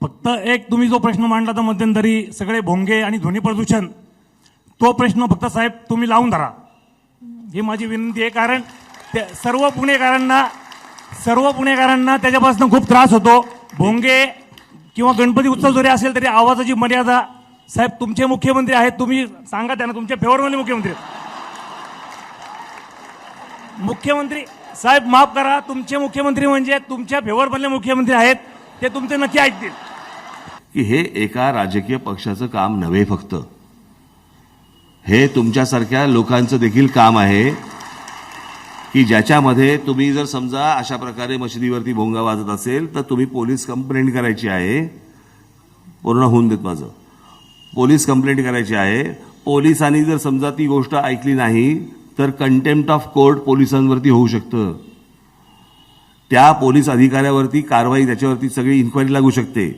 फक्त एक तुम्ही जो प्रश्न मांडला तर मध्यंतरी सगळे भोंगे आणि ध्वनी प्रदूषण, तो प्रश्न फक्त साहेब तुम्ही लावून धरा, ही माझी विनंती आहे. कारण सर्व पुणेकरांना त्याच्यापासून खूप त्रास होतो. भोंगे किंवा गणपती उत्सव जरी असेल तरी आवाजाची मर्यादा. साहेब तुमचे मुख्यमंत्री आहेत, तुम्ही सांगा त्यांना, तुमच्या फेवरमध्ये मुख्यमंत्री मुख्यमंत्री साहेब माफ करा, तुमचे मुख्यमंत्री म्हणजे तुमच्या फेवरमधले मुख्यमंत्री आहेत, ते तुमचे नक्की ऐकतील. की हे एका राजकीय पक्षाचं काम नव्हे, फक्त हे तुमच्यासारख्या लोकांचं देखील काम आहे की ज्याच्यामध्ये तुम्ही जर समजा अशा प्रकारे मशिदीवरती भोंगा वाजत असेल तर तुम्ही पोलीस कंप्लेंट करायची आहे. पूर्ण होऊन देत माझं. पोलीस कंप्लेंट करायची आहे. पोलिसांनी जर समजा ती गोष्ट ऐकली नाही तर कंटेम्प्ट ऑफ कोर्ट पोलिसांवरती होऊ शकतं. त्या पोलीस अधिकाऱ्यावरती कारवाई, त्याच्यावरती सगळी इन्क्वायरी लागू शकते.